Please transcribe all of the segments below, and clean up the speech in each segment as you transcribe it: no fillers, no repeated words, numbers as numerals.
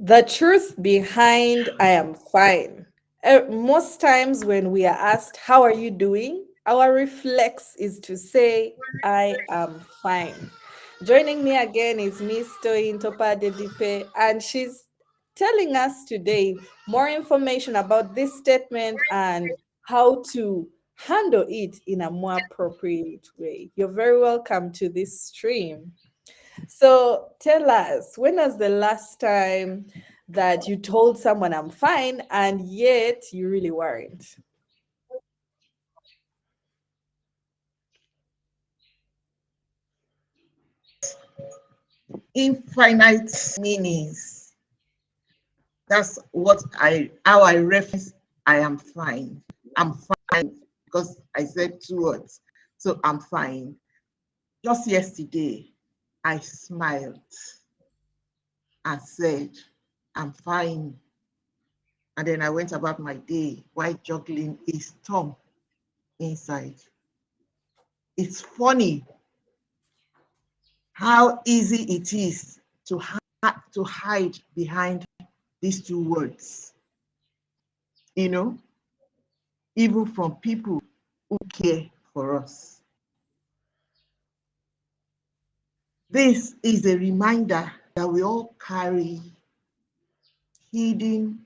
The truth behind I am fine. Most times when we are asked, how are you doing? Our reflex is to say, I am fine. Joining me again is Miss Toyin Topa Dedipe, and she's telling us today more information about this statement and how to handle it in a more appropriate way. You're very welcome to this stream. So tell us, when was the last time that you told someone I'm fine and yet you really weren't? Infinite meanings. That's what how I reference I am fine. I'm fine because I said two words. So I'm fine. Just yesterday, I smiled and said, I'm fine. And then I went about my day while juggling a storm inside. It's funny how easy it is to hide behind these two words, you know, even from people who care for us. This is a reminder that we all carry hidden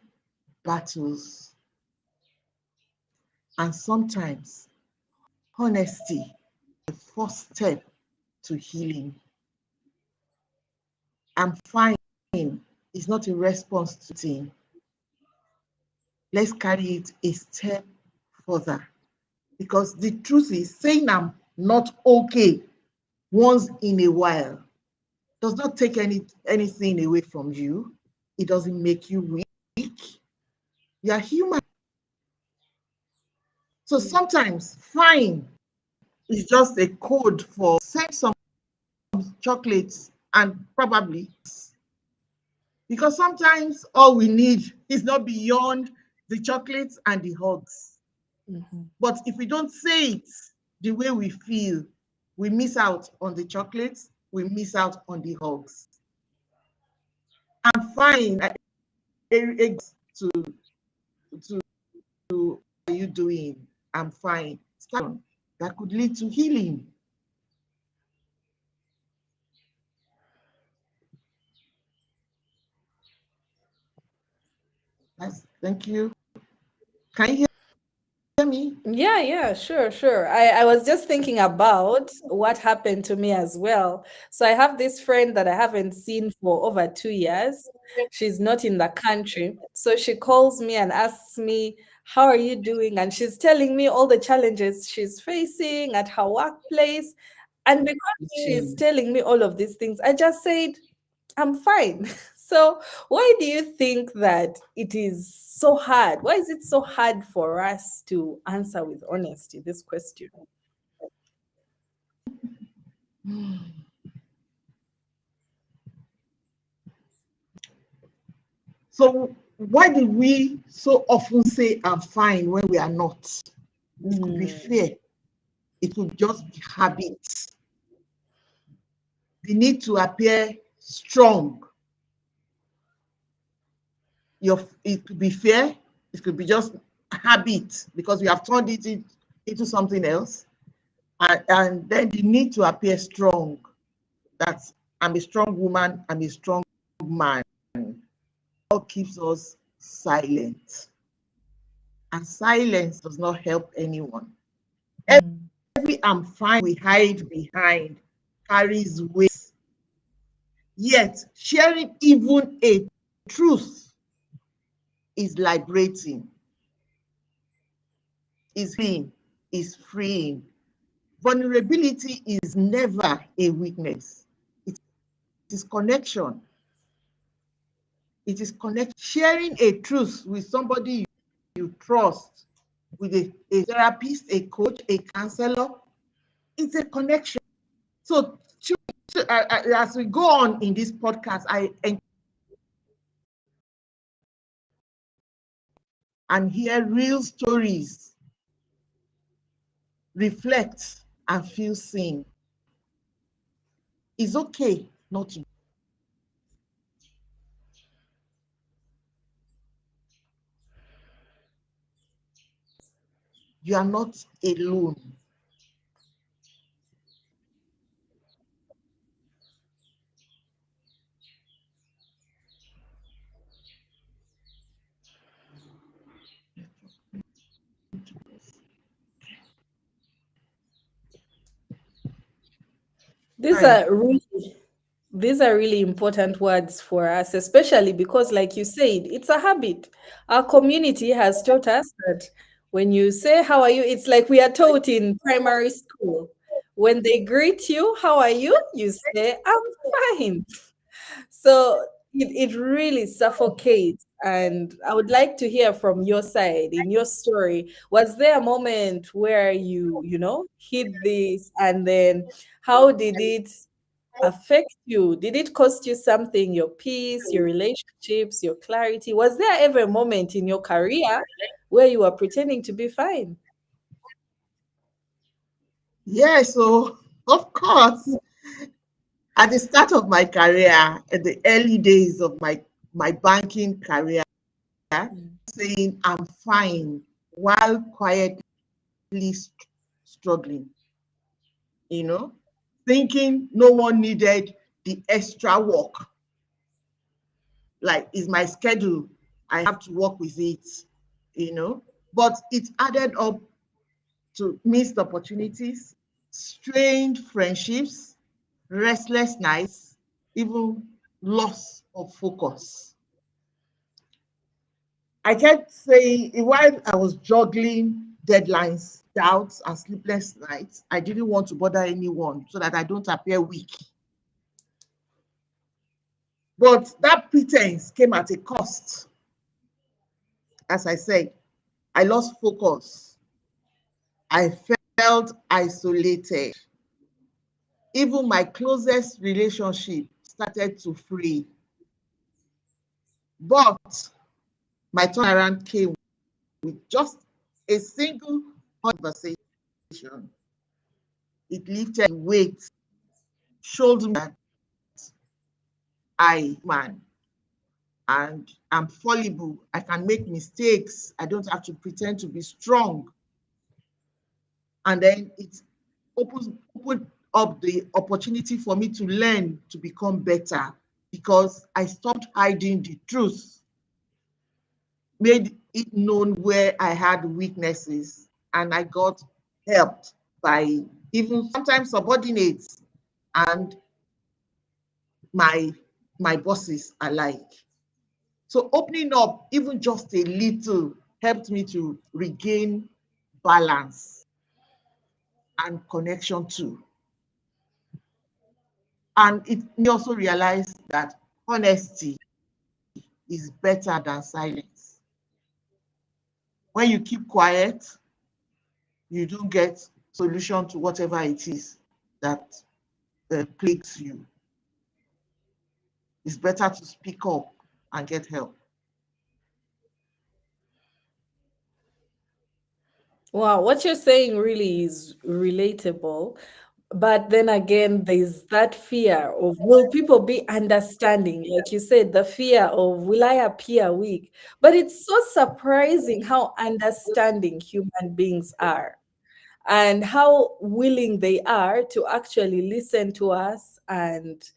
battles, and sometimes honesty, the first step to healing. I'm fine is not a response to thing. Let's carry it a step further, because the truth is saying I'm not okay once in a while does not take anything away from you. It doesn't make you weak. You are human. So sometimes fine is just a code for send some chocolates and probably, because sometimes all we need is not beyond the chocolates and the hugs. Mhm. But if we don't say it the way we feel, we miss out on the chocolates, we miss out on the hugs. I'm fine. To how are you doing? I'm fine. That could lead to healing. Thank you. Can you hear me? Yeah, yeah, sure, sure. I was just thinking about what happened to me as well. So I have this friend that I haven't seen for over 2 years. She's not in the country. So she calls me and asks me, how are you doing? And she's telling me all the challenges she's facing at her workplace. And because she's telling me all of these things, I just said, I'm fine. So, why do you think that it is so hard? Why is it so hard for us to answer with honesty this question? So why do we so often say I'm fine when we are not? It could be Mm, fear. It could just be habit. The need to appear strong. It could be fear. It could be just habit because we have turned it into something else. And then the need to appear strong. That I'm a strong woman, I'm a strong man. All keeps us silent. And silence does not help anyone. mm, Every I'm fine we hide behind carries weight. Yet sharing even a truth is liberating, is freeing, is freeing. Vulnerability is never a weakness. It is connection. It is connect. Sharing a truth with somebody you trust, with a therapist, a coach, a counselor, it's a connection. So as we go on in this podcast, and hear real stories, reflect, and feel seen. It's okay not to. you are not alone. These Hi. are really these are really important words for us, especially because, like you said, it's a habit. Our community has taught us that when you say, "How are you?" it's like we are taught in primary school. When they greet you, "How are you?" you say, "I'm fine." So it really suffocates. And I would like to hear from your side, in your story. Was there a moment where you hit this, and then how did it affect you? Did it cost you something, your peace, your relationships, your clarity? Was there ever a moment in your career where you were pretending to be fine? Yeah, so of course, at the start of my career, at the early days of my banking career, Mm. saying I'm fine while quietly struggling, you know, thinking no one needed the extra work. Like, is my schedule, I have to work with it, you know. But it added up to missed opportunities, strained friendships, restless nights, even loss of focus. I kept saying, while I was juggling deadlines, doubts, and sleepless nights, I didn't want to bother anyone so that I don't appear weak. But that pretense came at a cost. As I said, I lost focus. I felt isolated. Even my closest relationship started to fray. But my turnaround came with just a single conversation. It lifted weight, showed me that I man and I'm fallible. I can make mistakes. I don't have to pretend to be strong. And then it opened up the opportunity for me to learn to become better because I stopped hiding the truth, made it known where I had weaknesses, and I got helped by even sometimes subordinates and my my bosses alike. So opening up even just a little helped me to regain balance and connection too. And it me also realized that honesty is better than silence. When you keep quiet, you don't get solution to whatever it is that plagues you. It's better to speak up and get help. Wow, what you're saying really is relatable. But then again, there's that fear of, will people be understanding? Like you said, the fear of, will I appear weak? But it's so surprising how understanding human beings are, and how willing they are to actually listen to us and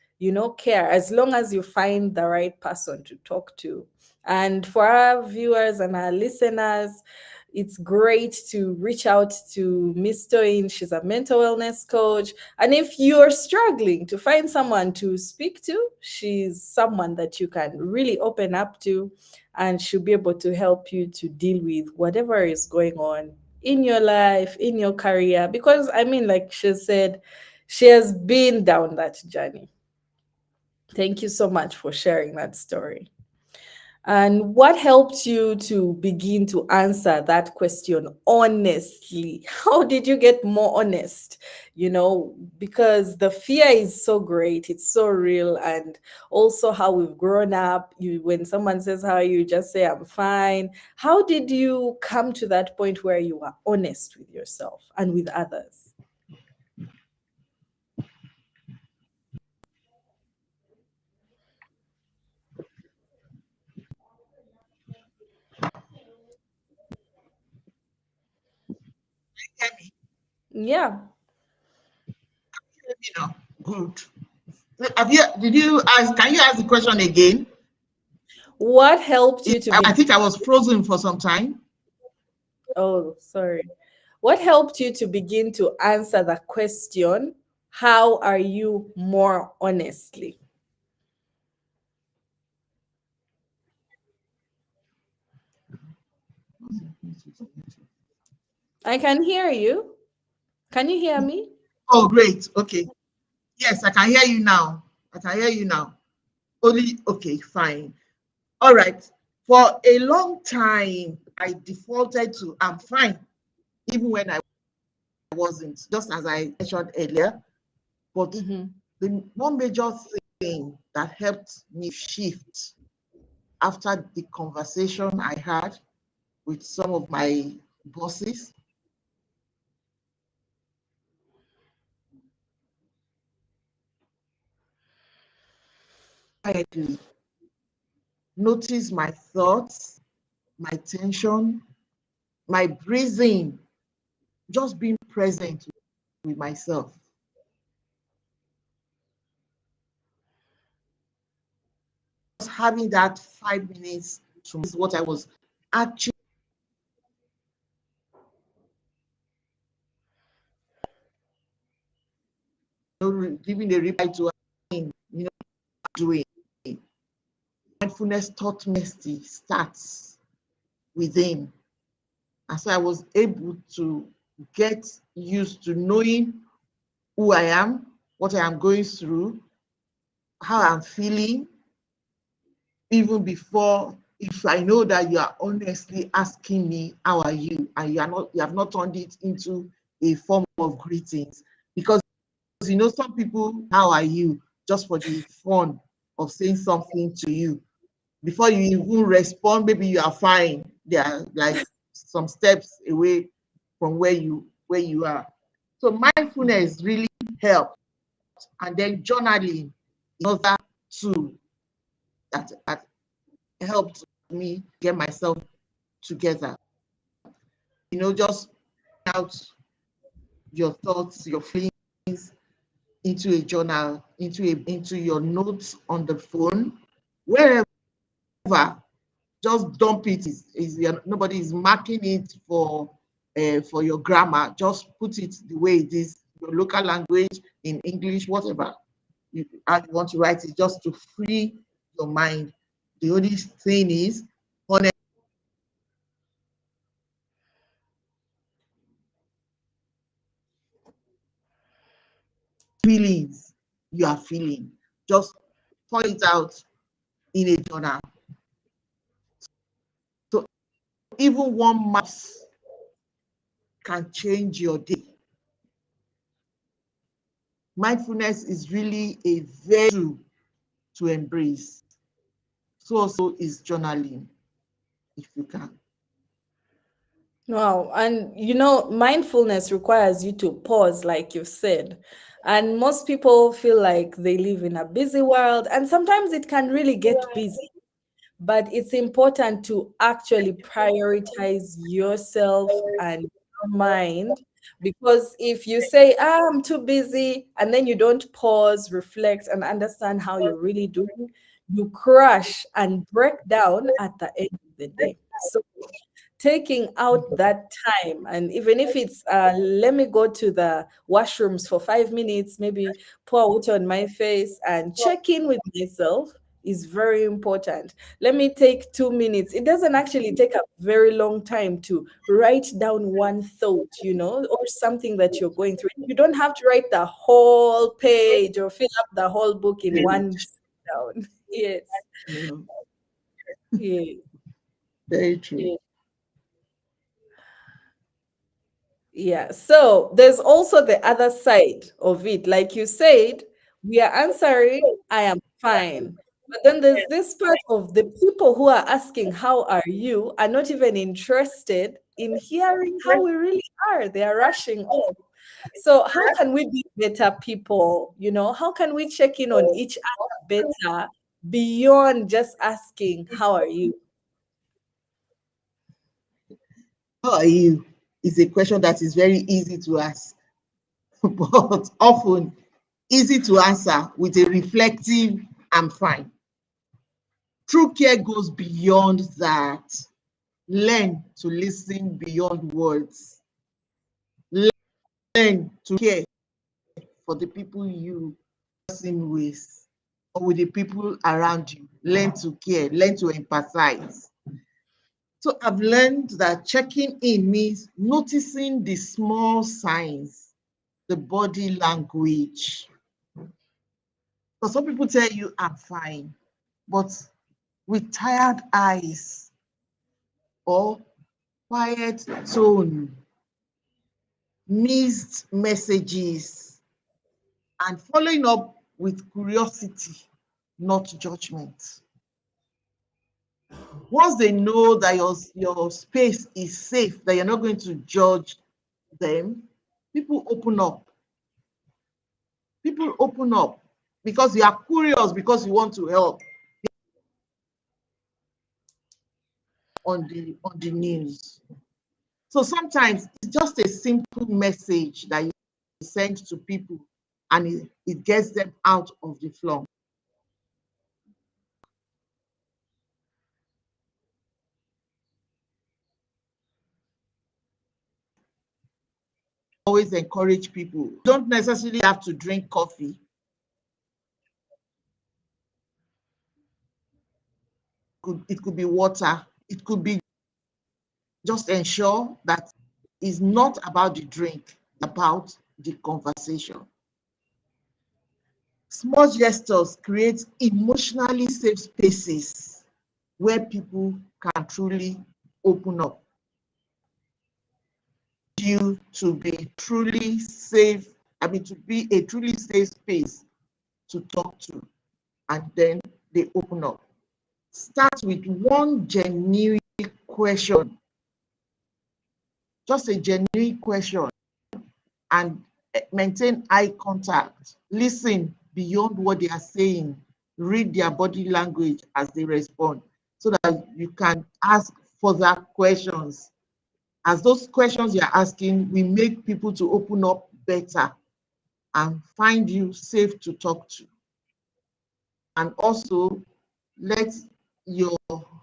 care, as long as you find the right person to talk to. And for our viewers and our listeners, it's great to reach out to Miss Toyin. She's a mental wellness coach. And if you're struggling to find someone to speak to, she's someone that you can really open up to, and she'll be able to help you to deal with whatever is going on in your life, in your career. Because I mean, like she said, she has been down that journey. Thank you so much for sharing that story. And what helped you to begin to answer that question honestly? How did you get more honest? Because the fear is so great, it's so real, and also how we've grown up. When someone says, "How are you?" just say, "I'm fine." How did you come to that point where you are honest with yourself and with others? Yeah. You know, good. Did you ask, can you ask the question again? What helped you to I be? think I was frozen for some time. Oh, sorry. What helped you to begin to answer the question, how are you, more honestly? I can hear you. Can you hear me? Oh, great. Okay. Yes, I can hear you now. I can hear you now. Only, okay, fine. All right. For a long time, I defaulted to I'm fine, even when I wasn't, just as I mentioned earlier. But Mm-hmm. the one major thing that helped me shift after the conversation I had with some of my bosses, quietly notice my thoughts, my tension, my breathing, just being present with myself. Just having that 5 minutes to is what I was actually giving a reply to, doing. Mindfulness taught me starts within. And so I was able to get used to knowing who I am, what I am going through, how I'm feeling, even before, if I know that you are honestly asking me, how are you? And you have not turned it into a form of greetings. Because some people, how are you? Just for the fun of saying something to you. Before you even respond, maybe you are fine. They are like some steps away from where you are. So mindfulness really helped. And then journaling, another tool that helped me get myself together. Just out your thoughts, your feelings into a journal, into your notes on the phone, wherever. Just dump it. Nobody is marking it for your grammar. Just put it the way it is, your local language, in English, whatever how you want to write it, just to free your mind. The only thing is honest feelings you are feeling. Just pour it out in a journal. So even one mouse can change your day. Mindfulness is really a virtue to embrace. So also is journaling, if you can. Wow. And mindfulness requires you to pause, like you've said. And most people feel like they live in a busy world, and sometimes it can really get busy. But it's important to actually prioritize yourself and your mind, because if you say, I'm too busy, and then you don't pause, reflect, and understand how you're really doing, you crash and break down at the end of the day. So taking out that time, and even if it's let me go to the washrooms for 5 minutes, maybe pour water on my face and check in with myself, is very important. Let me take 2 minutes. It doesn't actually take a very long time to write down one thought, or something that you're going through. You don't have to write the whole page or fill up the whole book in one sit down. Yes. No, Yes. very true. Yeah. So there's also the other side of it. Like you said, we are answering, I am fine. But then there's this part of the people who are asking, how are you, are not even interested in hearing how we really are. They are rushing off. So how can we be better people? How can we check in on each other better beyond just asking, how are you? How are you? Is a question that is very easy to ask. but often easy to answer with a reflective, I'm fine. True care goes beyond that. Learn to listen beyond words. Learn to care for the people you person with, or with the people around you. Learn to care, learn to empathize. So I've learned that checking in means noticing the small signs, the body language. Because some people tell you, I'm fine, but with tired eyes or quiet tone, missed messages, and following up with curiosity, not judgment. Once they know that your space is safe, that you're not going to judge them, people open up. People open up because you are curious, because you want to help on the news. So sometimes it's just a simple message that you send to people and it gets them out of the floor. Always encourage people. You don't necessarily have to drink coffee. It could be water. It could be just ensure that it's not about the drink, about the conversation. Small gestures create emotionally safe spaces where people can truly open up. You to be truly safe, to be a truly safe space to talk to, and then they open up. Start with one genuine question, just a genuine question, and maintain eye contact. Listen beyond what they are saying. Read their body language as they respond so that you can ask further questions. As those questions you're asking will make people to open up better and find you safe to talk to. And also let your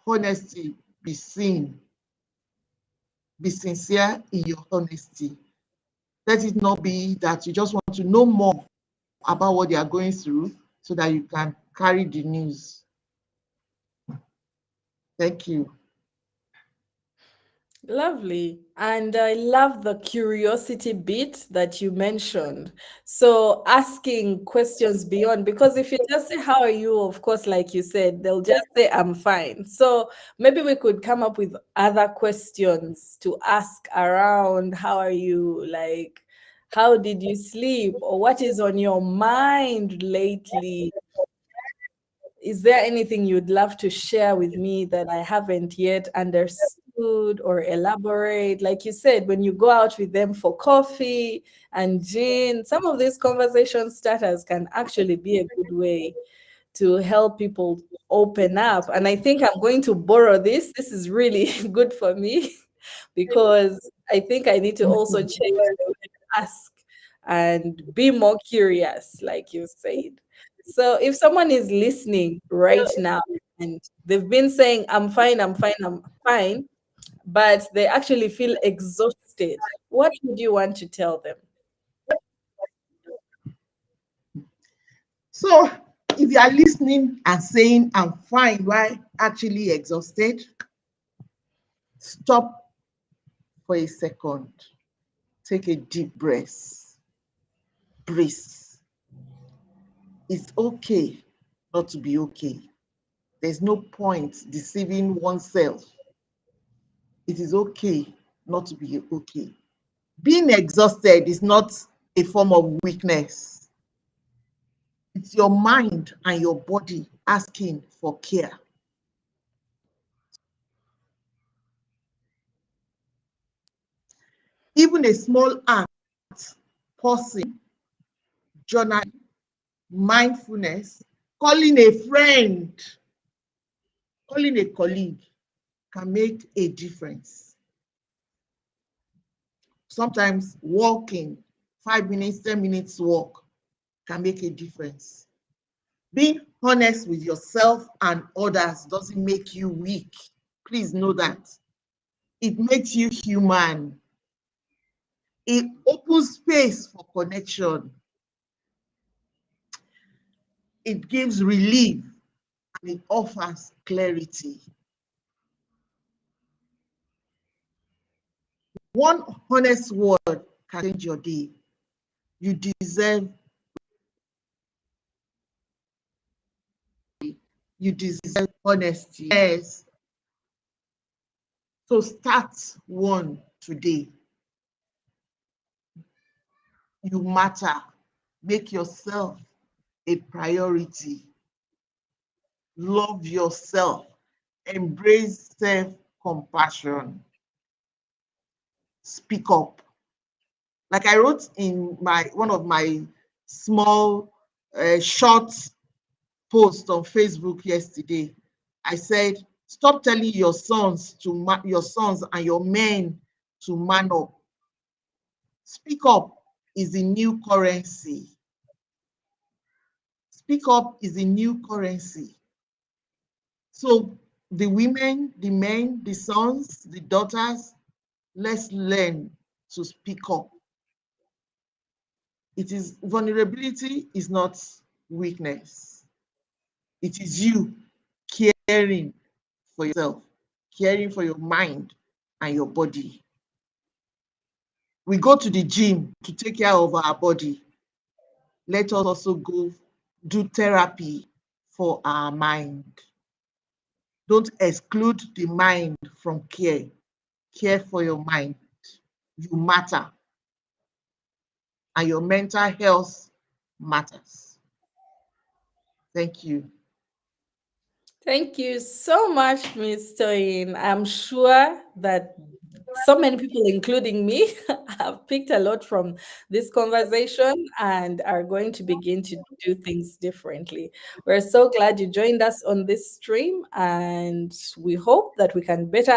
honesty be seen. Be sincere in your honesty. Let it not be that you just want to know more about what they are going through so that you can carry the news. Thank you. Lovely. And I love the curiosity bit that you mentioned. So asking questions beyond, because if you just say, how are you? Of course, like you said, they'll just say, I'm fine. So maybe we could come up with other questions to ask around, how are you? Like, how did you sleep? Or what is on your mind lately? Is there anything you'd love to share with me that I haven't yet understood or elaborate? Like you said, when you go out with them for coffee and gin, some of these conversation starters can actually be a good way to help people open up. And I think I'm going to borrow this. This is really good for me because I think I need to also change the way I ask and be more curious, like you said. So if someone is listening right now and they've been saying, I'm fine, I'm fine, I'm fine, but they actually feel exhausted, what would you want to tell them? So if you are listening and saying I'm fine while actually exhausted, stop for a second. Take a deep breath. Breathe. It's okay not to be okay. There's no point deceiving oneself. It is okay not to be okay. Being exhausted is not a form of weakness. It's your mind and your body asking for care. Even a small act, pausing, journaling, mindfulness, calling a friend, calling a colleague can make a difference. Sometimes walking 5 minutes, 10 minutes walk can make a difference. Being honest with yourself and others doesn't make you weak. Please know that. It makes you human. It opens space for connection. It gives relief and it offers clarity. One honest word can change your day. You deserve honesty. Yes. So start one today. You matter. Make yourself a priority. Love yourself. Embrace self-compassion. Speak up. Like I wrote in one of my small short post on Facebook yesterday, I said, stop telling your sons and your men to man up. Speak up is the new currency. Speak up is the new currency. So the women, the men, the sons, the daughters, let's learn to speak up. Vulnerability is not weakness. It is you caring for yourself, caring for your mind and your body. We go to the gym to take care of our body. Let us also go do therapy for our mind. Don't exclude the mind from care. Care for your mind. You matter. And your mental health matters. Thank you. Thank you so much, Ms. Toyin. I'm sure that so many people, including me, have picked a lot from this conversation and are going to begin to do things differently. We're so glad you joined us on this stream, and we hope that we can better